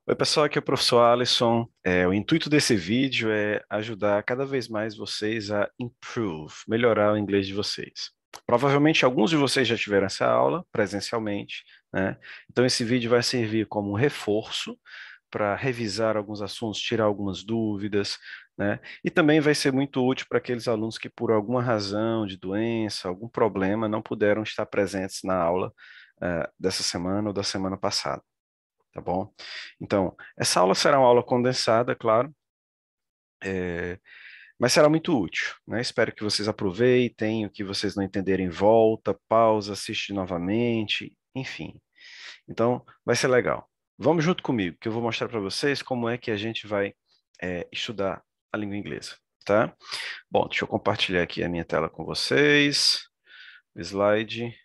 Oi, pessoal, aqui é o professor Alisson. O intuito desse vídeo é ajudar cada vez mais vocês a melhorar o inglês de vocês. Provavelmente alguns de vocês já tiveram essa aula presencialmente, né? Então esse vídeo vai servir como um reforço para revisar alguns assuntos, tirar algumas dúvidas, né? E também vai ser muito útil para aqueles alunos que por alguma razão de doença, algum problema, não puderam estar presentes na aula dessa semana ou da semana passada. Tá bom? Então, essa aula será uma aula condensada, claro, é, mas será muito útil, né? Espero que vocês aproveitem, o que vocês não entenderem, volta, pausa, assiste novamente, enfim. Então, vai ser legal. Vamos junto comigo, que eu vou mostrar para vocês como é que a gente vai estudar a língua inglesa, tá? Bom, deixa eu compartilhar aqui a minha tela com vocês. Slide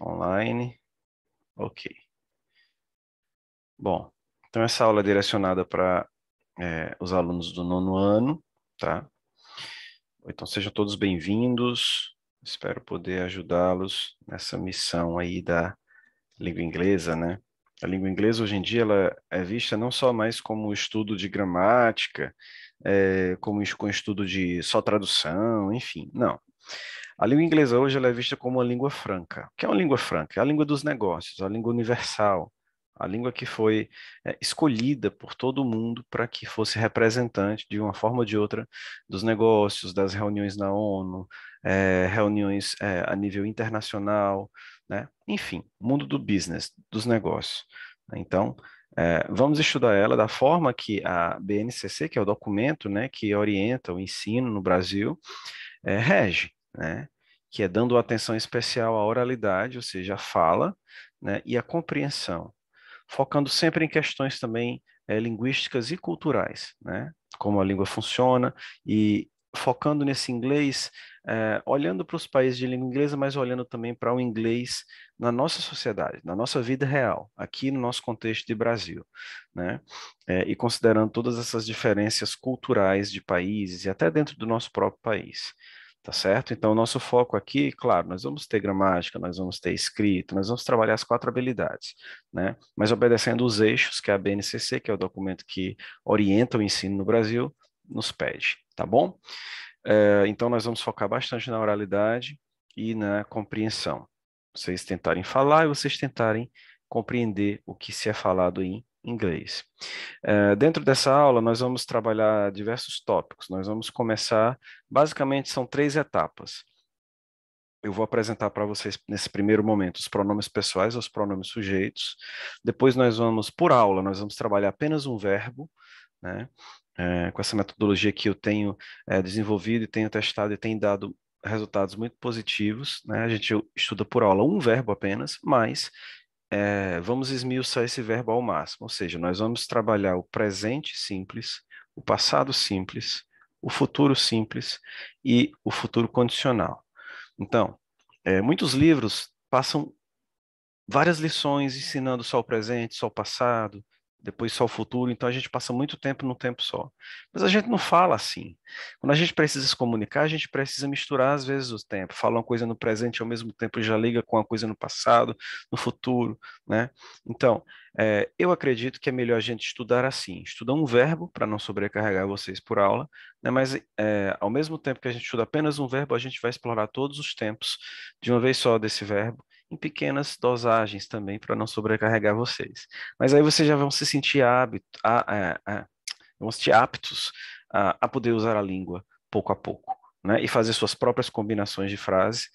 online. Ok. Bom, então essa aula é direcionada para os alunos do nono ano, tá? Então sejam todos bem-vindos. Espero poder ajudá-los nessa missão aí da língua inglesa, né? A língua inglesa hoje em dia ela é vista não só mais como estudo de gramática, como com estudo de só tradução, enfim, não. A língua inglesa hoje ela é vista como uma língua franca. O que é uma língua franca? É a língua dos negócios, a língua universal, a língua que foi escolhida por todo mundo para que fosse representante de uma forma ou de outra dos negócios, das reuniões na ONU, reuniões a nível internacional, né? Enfim, mundo do business, dos negócios. Então, vamos estudar ela da forma que a BNCC, que é o documento, né, que orienta o ensino no Brasil, rege, né? Que é dando atenção especial à oralidade, ou seja, a fala, né, e a compreensão, focando sempre em questões também linguísticas e culturais, né? Como a língua funciona e focando nesse inglês, olhando para os países de língua inglesa, mas olhando também para o inglês na nossa sociedade, na nossa vida real, aqui no nosso contexto de Brasil, né? E considerando todas essas diferenças culturais de países e até dentro do nosso próprio país. Tá certo? Então, o nosso foco aqui, claro, nós vamos ter gramática, nós vamos ter escrita, nós vamos trabalhar as quatro habilidades, né? Mas obedecendo os eixos que a BNCC, que é o documento que orienta o ensino no Brasil, nos pede, tá bom? Então, nós vamos focar bastante na oralidade e na compreensão. Vocês tentarem falar e vocês tentarem compreender o que se é falado em inglês. Dentro dessa aula, nós vamos trabalhar diversos tópicos. Nós vamos começar, basicamente, são três etapas. Eu vou apresentar para vocês, nesse primeiro momento, os pronomes pessoais, os pronomes sujeitos. Depois nós vamos, por aula, nós vamos trabalhar apenas um verbo, né? Com essa metodologia que eu tenho desenvolvido e tenho testado e tem dado resultados muito positivos, né? A gente estuda por aula um verbo apenas, mas vamos esmiuçar esse verbo ao máximo, ou seja, nós vamos trabalhar o presente simples, o passado simples, o futuro simples e o futuro condicional. Então, muitos livros passam várias lições ensinando só o presente, só o passado, depois só o futuro, então a gente passa muito tempo num tempo só. Mas a gente não fala assim. Quando a gente precisa se comunicar, a gente precisa misturar às vezes os tempos. Fala uma coisa no presente ao mesmo tempo já liga com uma coisa no passado, no futuro, né? Então, eu acredito que é melhor a gente estudar assim, estudar um verbo para não sobrecarregar vocês por aula, né? Mas ao mesmo tempo que a gente estuda apenas um verbo, a gente vai explorar todos os tempos de uma vez só desse verbo em pequenas dosagens também, para não sobrecarregar vocês. Mas aí vocês já vão se sentir vão se sentir aptos a poder usar a língua pouco a pouco, né? E fazer suas próprias combinações de frases,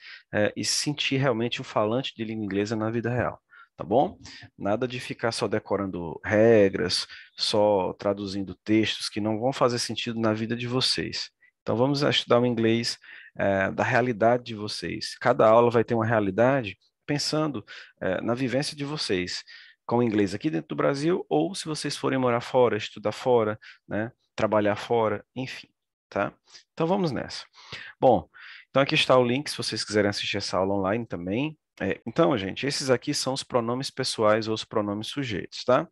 e se sentir realmente um falante de língua inglesa na vida real. Tá bom? Nada de ficar só decorando regras, só traduzindo textos que não vão fazer sentido na vida de vocês. Então vamos estudar o inglês da realidade de vocês. Cada aula vai ter uma realidade pensando na vivência de vocês com o inglês aqui dentro do Brasil, ou se vocês forem morar fora, estudar fora, né, trabalhar fora, enfim, tá? Então vamos nessa. Bom, então aqui está o link se vocês quiserem assistir essa aula online também. Então, gente, esses aqui são os pronomes pessoais ou os pronomes sujeitos, tá?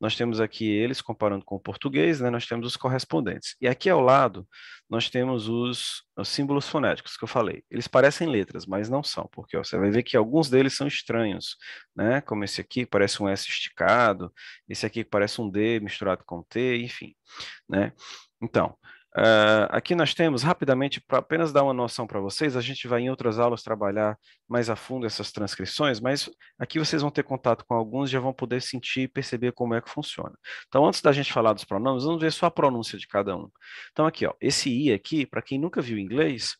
Nós temos aqui eles, comparando com o português, né? Nós temos os correspondentes. E aqui ao lado, nós temos os símbolos fonéticos que eu falei. Eles parecem letras, mas não são, porque ó, você vai ver que alguns deles são estranhos, né? Como esse aqui, que parece um S esticado, esse aqui que parece um D misturado com T, enfim, né? Então, aqui nós temos, rapidamente, para apenas dar uma noção para vocês, a gente vai em outras aulas trabalhar mais a fundo essas transcrições, mas aqui vocês vão ter contato com alguns e já vão poder sentir e perceber como é que funciona. Então, antes da gente falar dos pronomes, vamos ver só a pronúncia de cada um. Então, aqui, ó, esse I aqui, para quem nunca viu inglês,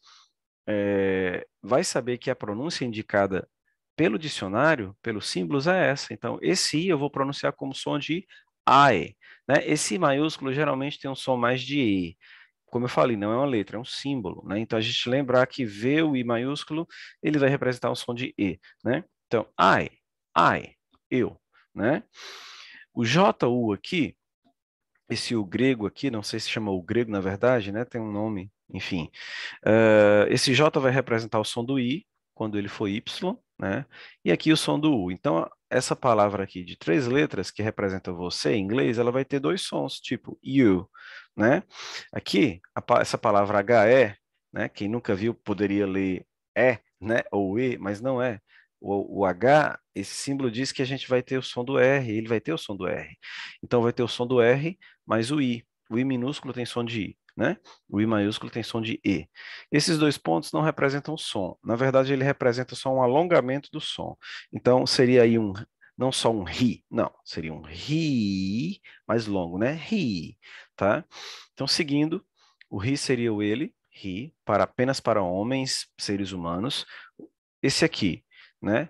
vai saber que a pronúncia indicada pelo dicionário, pelos símbolos, é essa. Então, esse I eu vou pronunciar como som de AE, né? Esse I maiúsculo geralmente tem um som mais de E. Como eu falei, não é uma letra, é um símbolo, né? Então, a gente lembrar que V, o I maiúsculo, ele vai representar um som de E, né? Então, I, eu, né? O JU aqui, esse U grego aqui, não sei se chama U grego na verdade, né? Tem um nome, enfim. Esse J vai representar o som do I, quando ele for Y, né? E aqui o som do U. Então, essa palavra aqui de 3 letras, que representa você em inglês, ela vai ter 2 sons, tipo you, né? Aqui, essa palavra HE, né? Quem nunca viu poderia ler né? Ou E, mas não é. O H, esse símbolo diz que a gente vai ter o som do R, ele vai ter o som do R. Então, vai ter o som do R mais o I. O I minúsculo tem som de I, né? O I maiúsculo tem som de E. Esses 2 pontos não representam som. Na verdade, ele representa só um alongamento do som. Então, seria aí não só um ri, não. Seria um ri mais longo, né? Ri, tá? Então, seguindo, o ri seria o ele, ri, apenas para homens, seres humanos. Esse aqui, né?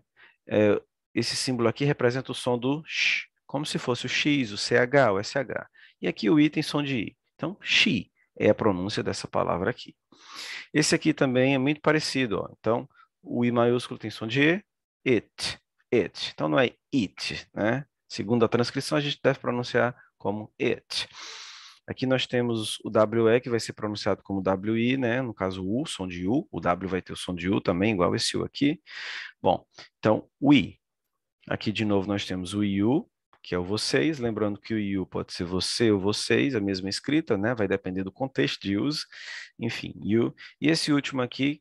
Esse símbolo aqui representa o som do sh, como se fosse o X, o CH, o SH. E aqui o I tem som de I. Então, she é a pronúncia dessa palavra aqui. Esse aqui também é muito parecido. Ó. Então, o I maiúsculo tem som de E, it. Então, não é it, né? Segundo a transcrição, a gente deve pronunciar como it. Aqui nós temos o WE, que vai ser pronunciado como WI, né? No caso, U, som de U. O W vai ter o som de U também, igual esse U aqui. Bom, então, we. Aqui, de novo, nós temos o you, que é o vocês. Lembrando que o you pode ser você ou vocês, a mesma escrita, né? Vai depender do contexto de use. Enfim, you. E esse último aqui,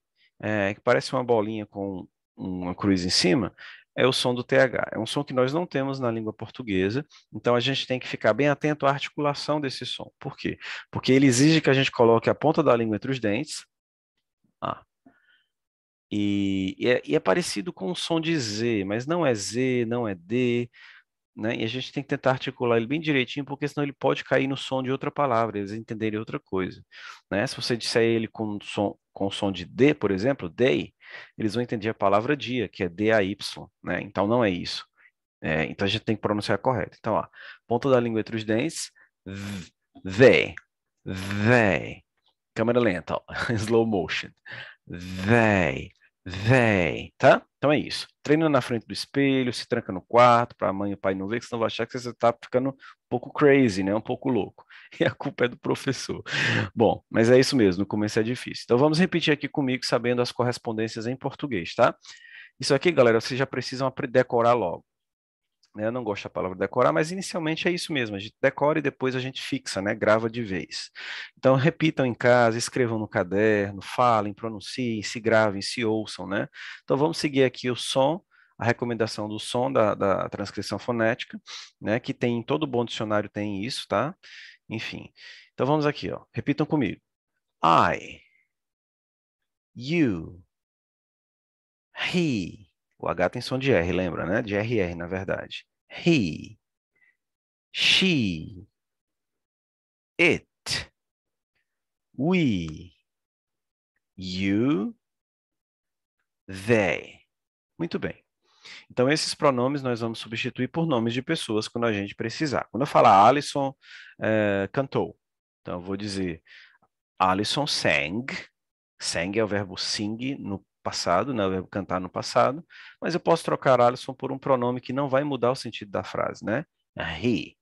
que parece uma bolinha com uma cruz em cima, é o som do TH. É um som que nós não temos na língua portuguesa, então a gente tem que ficar bem atento à articulação desse som. Por quê? Porque ele exige que a gente coloque a ponta da língua entre os dentes. Ah, e é parecido com o som de Z, mas não é Z, não é D, né? E a gente tem que tentar articular ele bem direitinho, porque senão ele pode cair no som de outra palavra, eles entenderem outra coisa, né? Se você disser ele com o som de D, por exemplo, day, eles vão entender a palavra dia, que é D-A-Y, né? Então não é isso. Então a gente tem que pronunciar correto. Então, ó, ponta da língua entre os dentes, they, they. Câmera lenta, ó, slow motion. Véi, tá? Então é isso. Treina na frente do espelho, se tranca no quarto para a mãe e o pai não ver, que senão vai achar que você está ficando um pouco crazy, né? Um pouco louco. E a culpa é do professor. Bom, mas é isso mesmo, no começo é difícil. Então vamos repetir aqui comigo, sabendo as correspondências em português, tá? Isso aqui, galera, vocês já precisam decorar logo, né? Eu não gosto da palavra decorar, mas inicialmente é isso mesmo, a gente decora e depois a gente fixa, né? Grava de vez. Então repitam em casa, escrevam no caderno, falem, pronunciem, se gravem, se ouçam, né? Então vamos seguir aqui o som, a recomendação do som da transcrição fonética, né? Que tem em todo bom dicionário tem isso, tá? Enfim. Então vamos aqui, ó. Repitam comigo. I, you, he. O H tem som de R, lembra, né? De RR, na verdade. He, she, it, we, you, they. Muito bem. Então, esses pronomes nós vamos substituir por nomes de pessoas quando a gente precisar. Quando eu falar Alison cantou, então eu vou dizer Alison sang. Sang é o verbo sing no passado, né? O verbo cantar no passado. Mas eu posso trocar Alison por um pronome que não vai mudar o sentido da frase, né? He.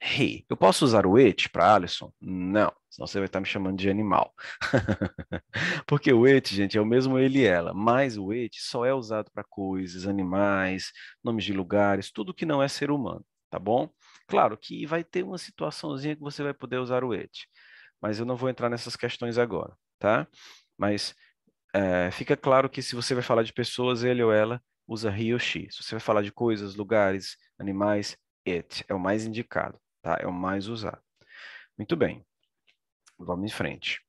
He. Eu posso usar o it para Alisson? Não, senão você vai estar me chamando de animal. Porque o it, gente, é o mesmo ele e ela, mas o it só é usado para coisas, animais, nomes de lugares, tudo que não é ser humano, tá bom? Claro que vai ter uma situaçãozinha que você vai poder usar o it, mas eu não vou entrar nessas questões agora, tá? Mas fica claro que se você vai falar de pessoas, ele ou ela usa he ou she. Se você vai falar de coisas, lugares, animais, it é o mais indicado, tá? É o mais usado. Muito bem, vamos em frente.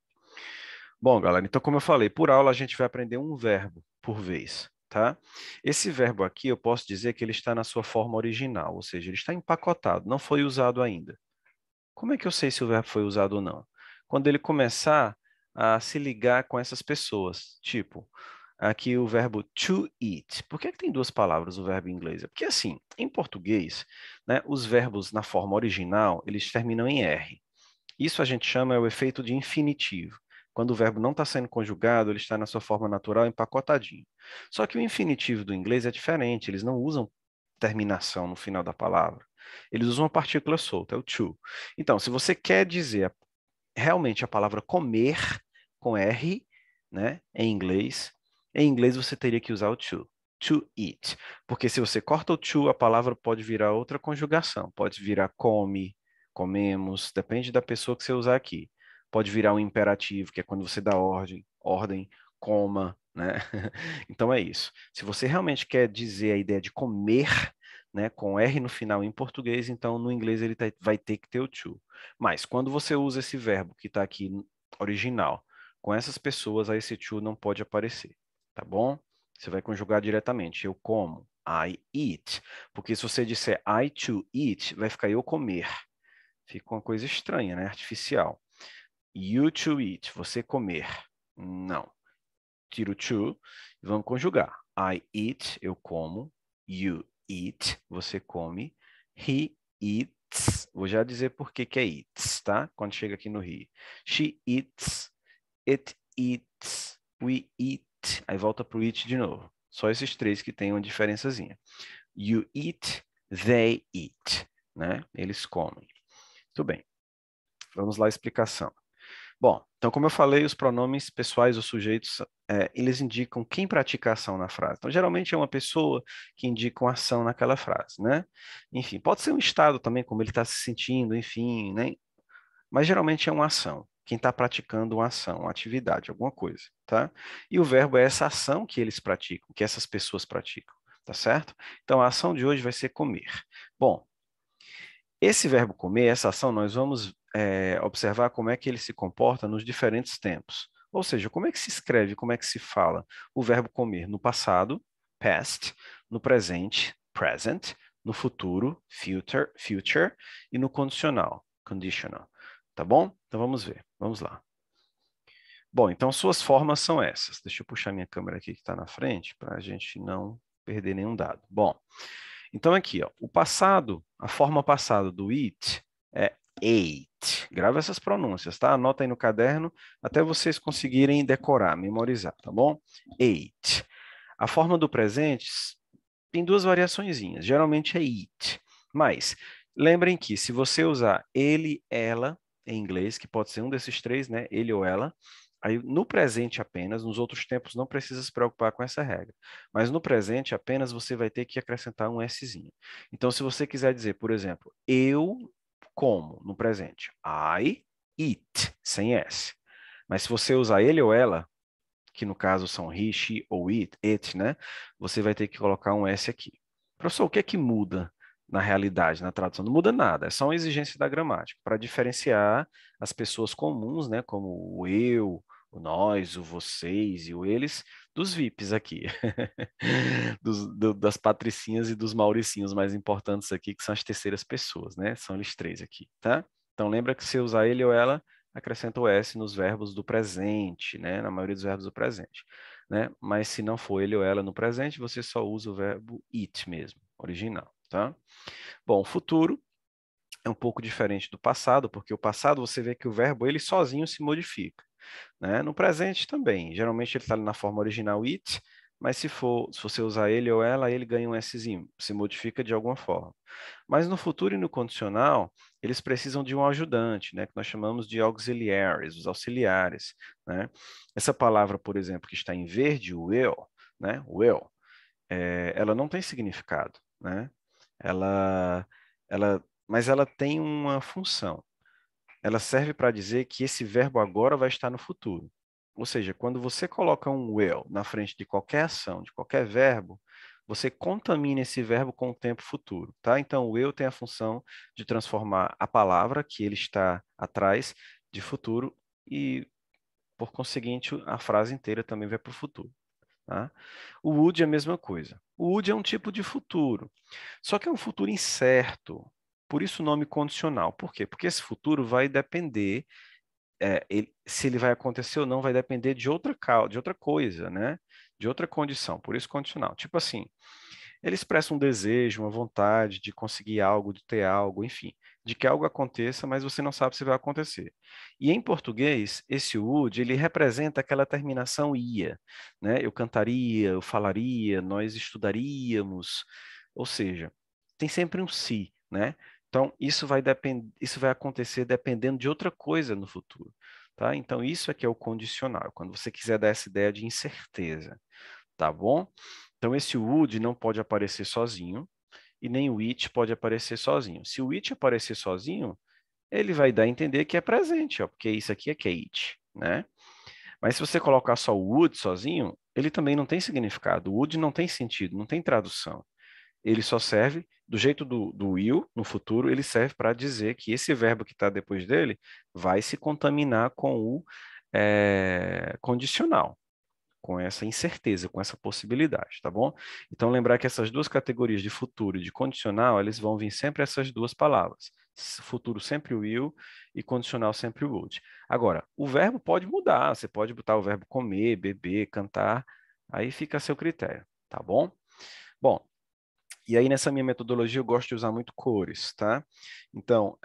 Bom, galera, então como eu falei, por aula a gente vai aprender um verbo por vez, tá? Esse verbo aqui eu posso dizer que ele está na sua forma original, ou seja, ele está empacotado, não foi usado ainda. Como é que eu sei se o verbo foi usado ou não? Quando ele começar a se ligar com essas pessoas, tipo, aqui o verbo to eat. Por que é que tem duas palavras o verbo em inglês? É porque assim, em português, né, os verbos na forma original, eles terminam em R. Isso a gente chama o efeito de infinitivo. Quando o verbo não está sendo conjugado, ele está na sua forma natural, empacotadinho. Só que o infinitivo do inglês é diferente, eles não usam terminação no final da palavra. Eles usam uma partícula solta, é o to. Então, se você quer dizer realmente a palavra comer com R, né, em inglês você teria que usar o to eat. Porque se você corta o to, a palavra pode virar outra conjugação, pode virar come, comemos, depende da pessoa que você usar aqui. Pode virar um imperativo, que é quando você dá ordem, coma, né? Então é isso. Se você realmente quer dizer a ideia de comer, né, com R no final em português, então no inglês ele vai ter que ter o to. Mas quando você usa esse verbo que está aqui original, com essas pessoas, aí esse to não pode aparecer, tá bom? Você vai conjugar diretamente. Eu como, I eat. Porque se você disser I to eat, vai ficar eu comer. Fica uma coisa estranha, né? Artificial. You to eat, você comer. Não. Tira o to e vamos conjugar. I eat, eu como. You eat, você come. He eats, vou já dizer por que que é eats, tá? Quando chega aqui no he. She eats, it eats, we eat. Aí volta pro eat de novo. Só esses três que tem uma diferençazinha. You eat, they eat, né? Eles comem. Muito bem. Vamos lá a explicação. Bom, então como eu falei, os pronomes pessoais ou sujeitos, eles indicam quem pratica a ação na frase. Então, geralmente é uma pessoa que indica uma ação naquela frase, né? Enfim, pode ser um estado também, como ele está se sentindo, enfim, né? Mas geralmente é uma ação. Quem está praticando uma ação, uma atividade, alguma coisa, tá? E o verbo é essa ação que eles praticam, que essas pessoas praticam, tá certo? Então, a ação de hoje vai ser comer. Bom, esse verbo comer, essa ação, nós vamos observar como é que ele se comporta nos diferentes tempos. Ou seja, como é que se escreve, como é que se fala o verbo comer no passado, past, no presente, present, no futuro, future, e no condicional, conditional. Tá bom? Então vamos ver, vamos lá. Bom, então suas formas são essas. Deixa eu puxar minha câmera aqui que está na frente para a gente não perder nenhum dado. Bom, então aqui, ó, o passado, a forma passada do it é ate. Grava essas pronúncias, tá? Anota aí no caderno até vocês conseguirem decorar, memorizar, tá bom? Ate. A forma do presente tem duas variaçõezinhas. Geralmente é eat. Mas lembrem que se você usar ele, ela em inglês, que pode ser um desses três, né? Ele ou ela, aí no presente apenas, nos outros tempos não precisa se preocupar com essa regra. Mas no presente apenas você vai ter que acrescentar um Szinho. Então, se você quiser dizer, por exemplo, eu como no presente, I eat, sem S. Mas se você usar ele ou ela, que no caso são he, she ou it, né? Você vai ter que colocar um S aqui. Professor, o que é que muda na realidade, na tradução? Não muda nada, é só uma exigência da gramática, para diferenciar as pessoas comuns, né? Como o eu, o nós, o vocês e o eles, dos VIPs aqui. Das patricinhas e dos mauricinhos mais importantes aqui, que são as terceiras pessoas, né? São eles três aqui, tá? Então lembra que se usar ele ou ela, acrescenta o S nos verbos do presente, né? Na maioria dos verbos do presente, né? Mas se não for ele ou ela no presente, você só usa o verbo it mesmo, original, tá? Bom, o futuro é um pouco diferente do passado, porque o passado você vê que o verbo ele sozinho se modifica, né? No presente também, geralmente ele está na forma original it, mas se você usar ele ou ela, ele ganha um Szinho, se modifica de alguma forma. Mas no futuro e no condicional, eles precisam de um ajudante, né, que nós chamamos de auxiliaries, os auxiliares, né? Essa palavra, por exemplo, que está em verde, will, né, will, ela não tem significado, né? Ela, mas ela tem uma função. Ela serve para dizer que esse verbo agora vai estar no futuro. Ou seja, quando você coloca um will na frente de qualquer ação, de qualquer verbo, você contamina esse verbo com o tempo futuro, tá? Então, o will tem a função de transformar a palavra que ele está atrás de futuro e, por conseguinte, a frase inteira também vai para o futuro. Tá? O would é a mesma coisa. O would é um tipo de futuro, só que é um futuro incerto, por isso o nome condicional. Por quê? Porque esse futuro vai depender, se ele vai acontecer ou não, vai depender de outra coisa, né? De outra condição, por isso condicional. Tipo assim, ele expressa um desejo, uma vontade de conseguir algo, de ter algo, enfim, de que algo aconteça, mas você não sabe se vai acontecer. E em português, esse would, ele representa aquela terminação ia, né? Eu cantaria, eu falaria, nós estudaríamos, ou seja, tem sempre um se, né? Então, isso vai acontecer dependendo de outra coisa no futuro, tá? Então, isso é que é o condicional, quando você quiser dar essa ideia de incerteza, tá bom? Então, esse would não pode aparecer sozinho e nem o it pode aparecer sozinho. Se o it aparecer sozinho, ele vai dar a entender que é presente, ó, porque isso aqui é que é it, né? Mas se você colocar só o would sozinho, ele também não tem significado. O would não tem sentido, não tem tradução. Ele só serve, do jeito do will, no futuro, ele serve para dizer que esse verbo que está depois dele vai se contaminar com o condicional, com essa incerteza, com essa possibilidade, tá bom? Então, lembrar que essas duas categorias de futuro e de condicional, eles vão vir sempre essas duas palavras. Futuro sempre will e condicional sempre would. Agora, o verbo pode mudar, você pode botar o verbo comer, beber, cantar, aí fica a seu critério, tá bom? Bom, e aí, nessa minha metodologia, eu gosto de usar muito cores, tá? Então,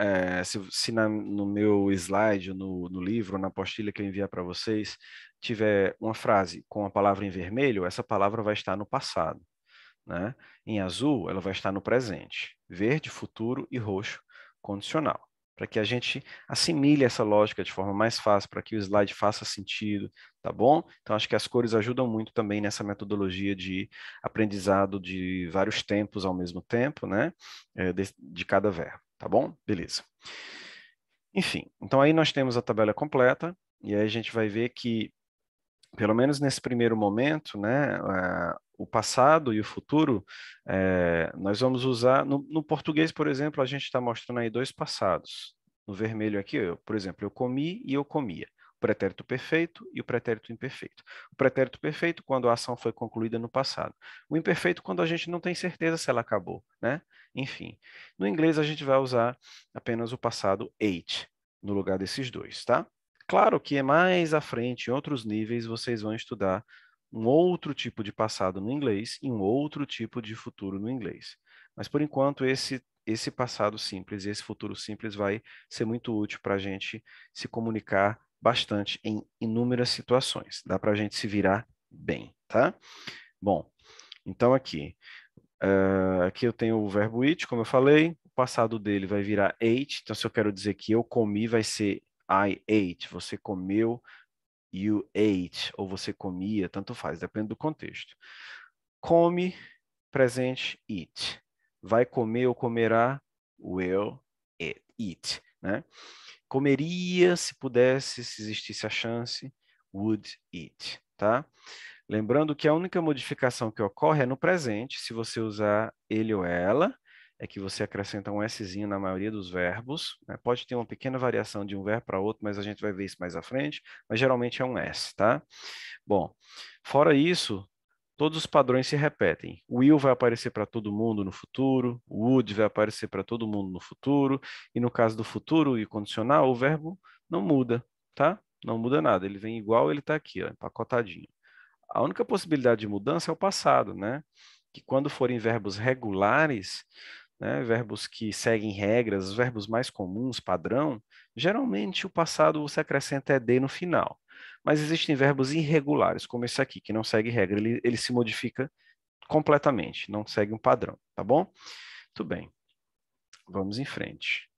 se no meu slide, no livro, na apostila que eu enviar para vocês, tiver uma frase com a palavra em vermelho, essa palavra vai estar no passado, né? Em azul, ela vai estar no presente. Verde, futuro e roxo, condicional. Para que a gente assimile essa lógica de forma mais fácil, para que o slide faça sentido, tá bom? Então, acho que as cores ajudam muito também nessa metodologia de aprendizado de vários tempos ao mesmo tempo, né? De cada verbo, tá bom? Beleza. Enfim, então aí nós temos a tabela completa, e aí a gente vai ver que pelo menos nesse primeiro momento, né, o passado e o futuro, nós vamos usar, no português, por exemplo, a gente está mostrando aí dois passados. No vermelho aqui, por exemplo, eu comi e eu comia. O pretérito perfeito e o pretérito imperfeito. O pretérito perfeito, quando a ação foi concluída no passado. O imperfeito, quando a gente não tem certeza se ela acabou, né? Enfim, no inglês a gente vai usar apenas o passado ate, no lugar desses dois, tá? Claro que é mais à frente, em outros níveis, vocês vão estudar um outro tipo de passado no inglês e um outro tipo de futuro no inglês. Mas, por enquanto, esse passado simples e esse futuro simples vai ser muito útil para a gente se comunicar bastante em inúmeras situações. Dá para a gente se virar bem, tá? Bom, então aqui eu tenho o verbo eat, como eu falei, o passado dele vai virar ate, então se eu quero dizer que eu comi, vai ser I ate, você comeu, you ate, ou você comia, tanto faz, depende do contexto. Come, presente, eat. Vai comer ou comerá, will eat, né? Comeria, se pudesse, se existisse a chance, would eat, tá? Lembrando que a única modificação que ocorre é no presente, se você usar ele ou ela, é que você acrescenta um Szinho na maioria dos verbos, né? Pode ter uma pequena variação de um verbo para outro, mas a gente vai ver isso mais à frente, mas geralmente é um S, tá? Bom, fora isso, todos os padrões se repetem. O will vai aparecer para todo mundo no futuro, o would vai aparecer para todo mundo no futuro, e no caso do futuro e condicional, o verbo não muda, tá? Não muda nada, ele vem igual ele está aqui, ó, empacotadinho. A única possibilidade de mudança é o passado, né? Que quando forem verbos regulares, né? Verbos que seguem regras, os verbos mais comuns, padrão, geralmente o passado você acrescenta ed no final. Mas existem verbos irregulares, como esse aqui, que não segue regra, ele se modifica completamente, não segue um padrão, tá bom? Tudo bem, vamos em frente.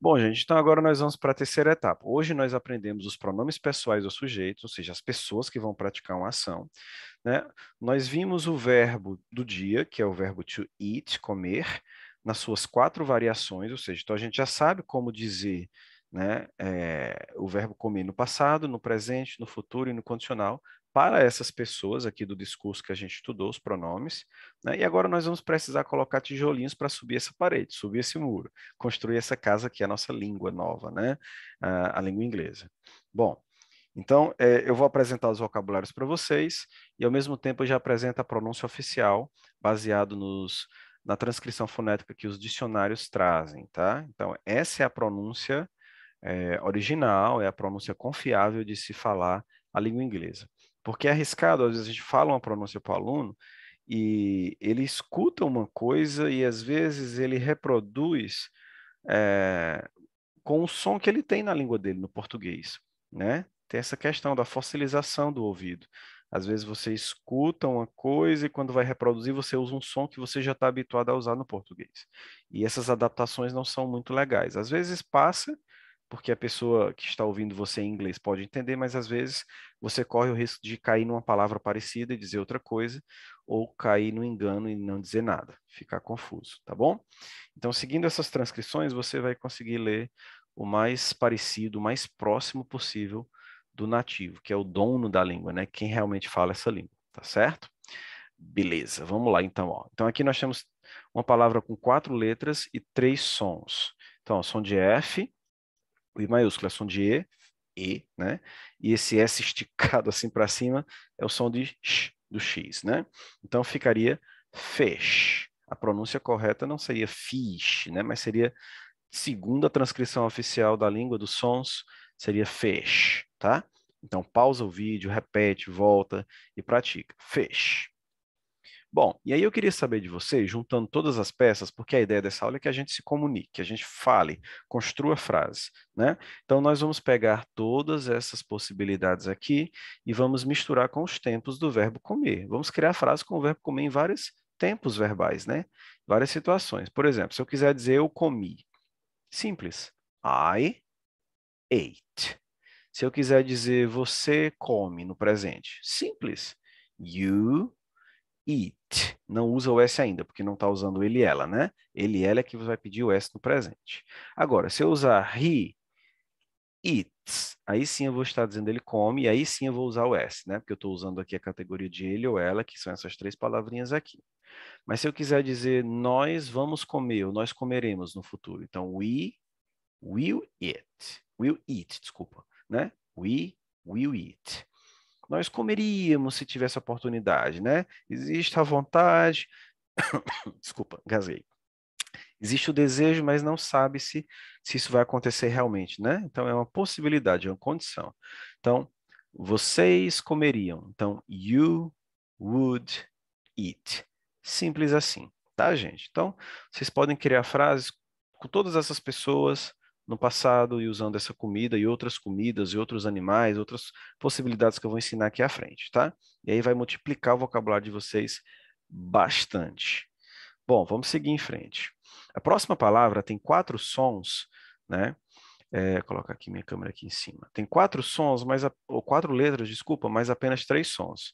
Bom, gente, então agora nós vamos para a terceira etapa. Hoje nós aprendemos os pronomes pessoais do sujeito, ou seja, as pessoas que vão praticar uma ação, né? Nós vimos o verbo do dia, que é o verbo to eat, comer, nas suas 4 variações, ou seja, então a gente já sabe como dizer, né, o verbo comer no passado, no presente, no futuro e no condicional para essas pessoas aqui do discurso que a gente estudou, os pronomes, né? E agora nós vamos precisar colocar tijolinhos para subir essa parede, subir esse muro, construir essa casa que é a nossa língua nova, né? A língua inglesa. Bom, então, eu vou apresentar os vocabulários para vocês e, ao mesmo tempo, eu já apresento a pronúncia oficial, baseado na transcrição fonética que os dicionários trazem, tá? Então, essa é a pronúncia original, é a pronúncia confiável de se falar a língua inglesa. Porque é arriscado, às vezes, a gente fala uma pronúncia para o aluno e ele escuta uma coisa e, às vezes, ele reproduz é, com o som que ele tem na língua dele, no português, né? Tem essa questão da fossilização do ouvido. Às vezes você escuta uma coisa e quando vai reproduzir você usa um som que você já está habituado a usar no português. E essas adaptações não são muito legais. Às vezes passa, porque a pessoa que está ouvindo você em inglês pode entender, mas às vezes você corre o risco de cair numa palavra parecida e dizer outra coisa, ou cair no engano e não dizer nada, ficar confuso, tá bom? Então, seguindo essas transcrições, você vai conseguir ler o mais parecido, o mais próximo possível do nativo, que é o dono da língua, né? Quem realmente fala essa língua, tá certo? Beleza, vamos lá então. Ó. Então, aqui nós temos uma palavra com 4 letras e 3 sons. Então, o som de F, o I maiúsculo é som de né? E esse S esticado assim para cima é o som de X, do X, né? Então, ficaria fish. A pronúncia correta não seria fish, né? Mas seria, segundo a transcrição oficial da língua dos sons, seria fish, tá? Então, pausa o vídeo, repete, volta e pratica. Fish. Bom, e aí eu queria saber de vocês, juntando todas as peças, porque a ideia dessa aula é que a gente se comunique, que a gente fale, construa frases, né? Então, nós vamos pegar todas essas possibilidades aqui e vamos misturar com os tempos do verbo comer. Vamos criar frases com o verbo comer em vários tempos verbais, né? Várias situações. Por exemplo, se eu quiser dizer eu comi, simples. I ate. Se eu quiser dizer você come no presente, simples. You eat. Não usa o S ainda, porque não está usando ele e ela, né? Ele e ela é que vai pedir o S no presente. Agora, se eu usar he eats, aí sim eu vou estar dizendo ele come, e aí sim eu vou usar o S, né? Porque eu estou usando aqui a categoria de ele ou ela, que são essas 3 palavrinhas aqui. Mas se eu quiser dizer nós vamos comer, ou nós comeremos no futuro, então we will eat. Will eat, desculpa, né? We will eat. Nós comeríamos se tivesse oportunidade, né? Existe a vontade, desculpa, gasguei. Existe o desejo, mas não sabe se isso vai acontecer realmente, né? Então é uma possibilidade, é uma condição. Então, vocês comeriam. Então, you would eat. Simples assim, tá, gente? Então, vocês podem criar frases com todas essas pessoas no passado e usando essa comida e outras comidas e outros animais, outras possibilidades que eu vou ensinar aqui à frente, tá? E aí vai multiplicar o vocabulário de vocês bastante. Bom, vamos seguir em frente. A próxima palavra tem 4 sons, né? Colocar aqui minha câmera aqui em cima. Tem 4 sons, ou 4 letras, desculpa, mas apenas 3 sons.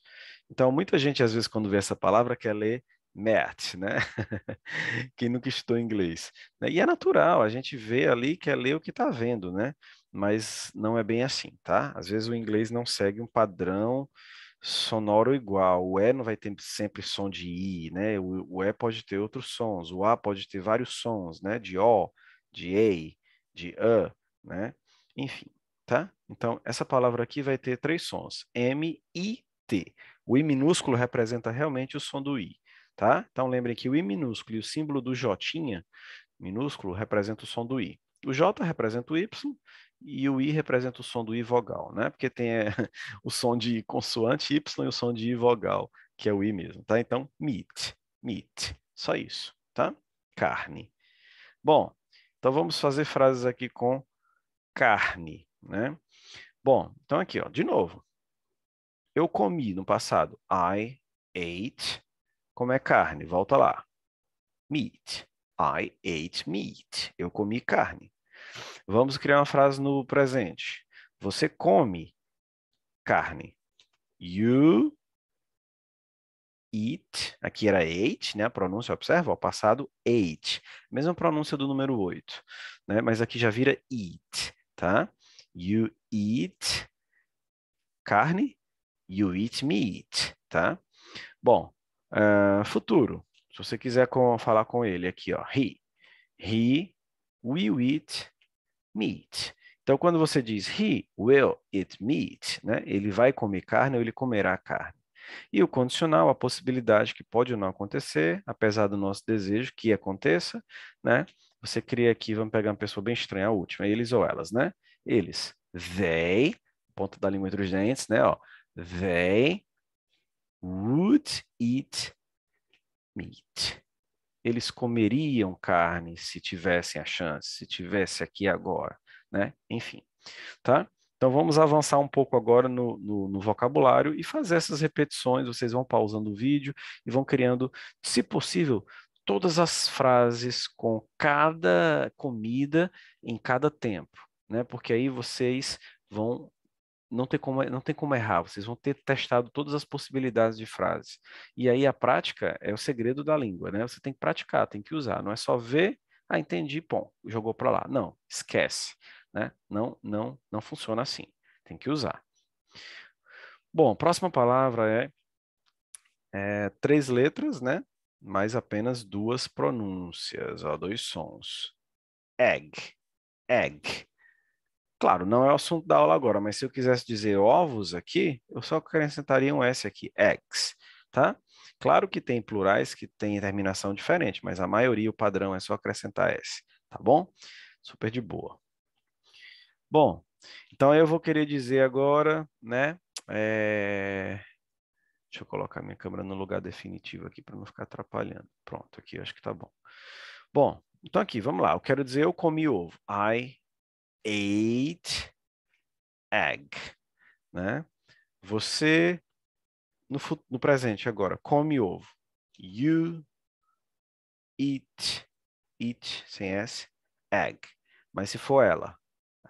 Então, muita gente, às vezes, quando vê essa palavra, quer ler Matt, né? Quem nunca estudou inglês. Né? E é natural, a gente vê ali, quer ler o que está vendo, né? Mas não é bem assim, tá? Às vezes o inglês não segue um padrão sonoro igual. O E não vai ter sempre som de I, né? O E pode ter outros sons. O A pode ter vários sons, né? De O, de EI, de né? Enfim, tá? Então, essa palavra aqui vai ter 3 sons. M, I, T. O I minúsculo representa realmente o som do I, tá? Então, lembrem que o I minúsculo e o símbolo do J minúsculo representa o som do I. O J representa o Y e o I representa o som do I vogal, né? Porque tem o som de consoante Y e o som de I vogal, que é o I mesmo, tá? Então, meet, só isso, tá? carne. Bom, então vamos fazer frases aqui com carne, né? Bom, então aqui, ó, de novo. Eu comi no passado. I ate. Como é carne? Volta lá. Meat. I ate meat. Eu comi carne. Vamos criar uma frase no presente. Você come carne. You eat. Aqui era ate, né? A pronúncia, observa, o passado ate. Mesma pronúncia do número 8, né? Mas aqui já vira eat, tá? You eat carne. You eat meat, tá? Bom, futuro. Se você quiser falar com ele aqui, ó. He will eat meat. Então, quando você diz he will eat meat, né? Ele vai comer carne ou ele comerá carne. E o condicional, a possibilidade que pode ou não acontecer, apesar do nosso desejo que aconteça, né? Você cria aqui, vamos pegar uma pessoa bem estranha, a última, eles ou elas, né? Eles, they, ponta da língua entre os dentes, né? Ó, they would eat meat. Eles comeriam carne se tivessem a chance, se tivesse aqui agora, né? Enfim, tá? Então vamos avançar um pouco agora no vocabulário e fazer essas repetições. Vocês vão pausando o vídeo e vão criando, se possível, todas as frases com cada comida em cada tempo, né? Porque aí vocês vão não tem como errar, vocês vão ter testado todas as possibilidades de frases. E aí a prática é o segredo da língua, né? Você tem que praticar, tem que usar, não é só ver, ah, entendi, pô, jogou para lá. Não, esquece, né? Não funciona assim. Tem que usar. Bom, a próxima palavra é 3 letras, né? Mas apenas 2 pronúncias, ó, 2 sons. Egg, egg. Claro, não é o assunto da aula agora, mas se eu quisesse dizer ovos aqui, eu só acrescentaria um S aqui, eggs, tá? Claro que tem plurais que têm terminação diferente, mas a maioria, o padrão é só acrescentar S, tá bom? Super de boa. Bom, então eu vou querer dizer agora, né? Deixa eu colocar minha câmera no lugar definitivo aqui para não ficar atrapalhando. Pronto, aqui eu acho que tá bom. Bom, então aqui, vamos lá. Eu quero dizer eu comi ovo. I ate egg, né? Você, no presente agora, come ovo. You eat, sem S, egg. Mas se for ela,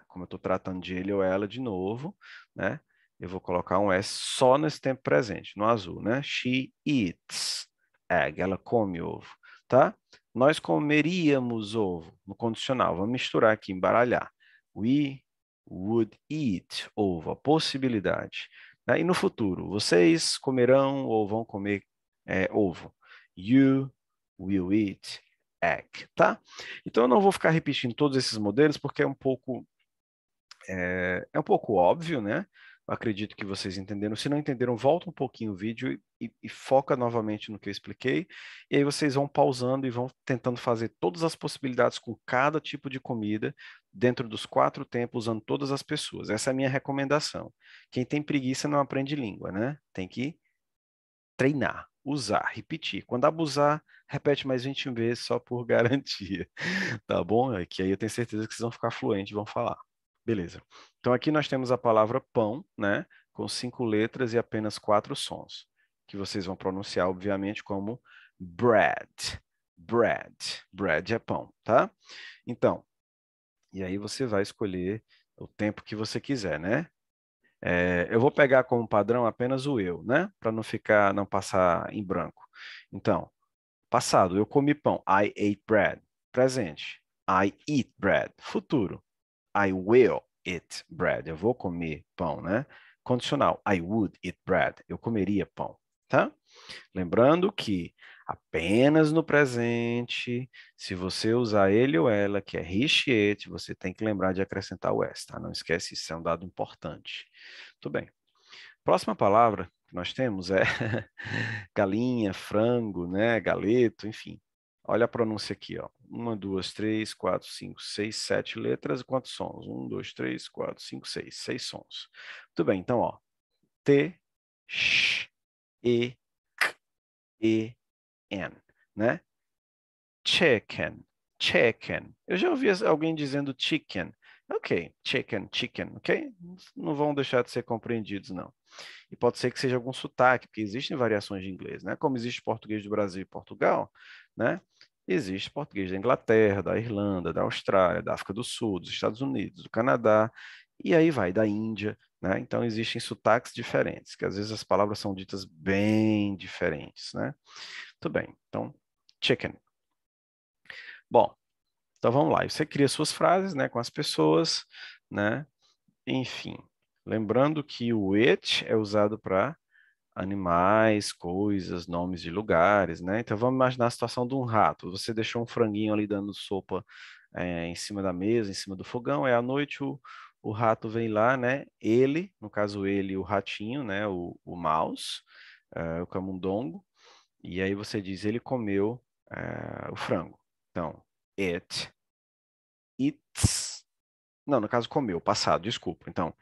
como eu estou tratando de ele ou ela de novo, né? Eu vou colocar um S só nesse tempo presente, no azul, né? She eats egg. Ela come ovo, tá? Nós comeríamos ovo, no condicional. Vamos misturar aqui, embaralhar. We would eat ovo, a possibilidade. Né? E no futuro, vocês comerão ou vão comer ovo. You will eat egg, tá? Então eu não vou ficar repetindo todos esses modelos porque é um pouco óbvio, né? Eu acredito que vocês entenderam. Se não entenderam, volta um pouquinho o vídeo e foca novamente no que eu expliquei. E aí vocês vão pausando e vão tentando fazer todas as possibilidades com cada tipo de comida dentro dos 4 tempos, usando todas as pessoas. Essa é a minha recomendação. Quem tem preguiça não aprende língua, né? Tem que treinar, usar, repetir. Quando abusar, repete mais 21 vezes só por garantia. Tá bom? É que aí eu tenho certeza que vocês vão ficar fluentes e vão falar. Beleza. Então aqui nós temos a palavra pão, né? Com 5 letras e apenas 4 sons, que vocês vão pronunciar, obviamente, como bread. Bread. Bread é pão, tá? Então, e aí você vai escolher o tempo que você quiser, né? Eu vou pegar como padrão apenas o eu, né? Para não passar em branco. Então, passado, eu comi pão. I ate bread. Presente. I eat bread. Futuro. I will eat bread. Eu vou comer pão, né? Condicional. I would eat bread. Eu comeria pão, tá? Lembrando que apenas no presente, se você usar ele ou ela, que é he, she, it, você tem que lembrar de acrescentar o s, tá? Não esquece, isso é um dado importante. Tudo bem. Próxima palavra que nós temos é galinha, frango, né? Galeto, enfim. Olha a pronúncia aqui, ó. 1, 2, 3, 4, 5, 6, 7 letras e quantos sons? 1, 2, 3, 4, 5, 6. 6 sons. Muito bem, então, ó. T, X, E, Q, E, N, né? chicken, chicken. Eu já ouvi alguém dizendo chicken. Ok, chicken, chicken, ok? Não vão deixar de ser compreendidos, não. E pode ser que seja algum sotaque, porque existem variações de inglês, né? Como existe português do Brasil e Portugal, né? Existe português da Inglaterra, da Irlanda, da Austrália, da África do Sul, dos Estados Unidos, do Canadá, e aí vai, da Índia, né? Então existem sotaques diferentes, que às vezes as palavras são ditas bem diferentes, né? Tudo bem, então, chicken. Bom, então vamos lá. Você cria suas frases, né, com as pessoas, né? Enfim, lembrando que o it é usado para animais, coisas, nomes de lugares, né? Então vamos imaginar a situação de um rato. Você deixou um franguinho ali dando sopa em cima da mesa, em cima do fogão. É à noite o rato vem lá, né? Ele, no caso ele, o ratinho, né? O mouse, o camundongo. E aí você diz, ele comeu o frango. Então, it, eats. Não, no caso comeu, passado, desculpa. Então,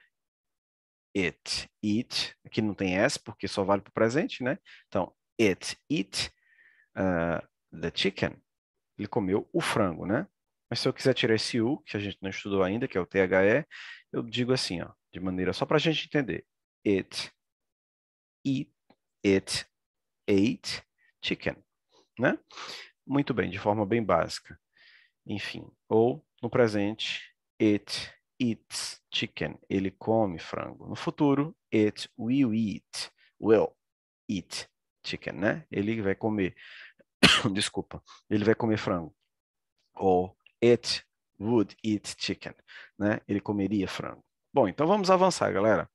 it, eat. Aqui não tem S porque só vale para o presente, né? Então, it, eat the chicken. Ele comeu o frango, né? Mas se eu quiser tirar esse U, que a gente não estudou ainda, que é o THE, eu digo assim, ó, de maneira só para a gente entender. It, eat, it, ate chicken, né? Muito bem, de forma bem básica. Enfim, ou no presente, it eats chicken. Ele come frango. No futuro, it will eat chicken, né? Ele vai comer, desculpa, ele vai comer frango. Ou it would eat chicken, né? Ele comeria frango. Bom, então vamos avançar, galera.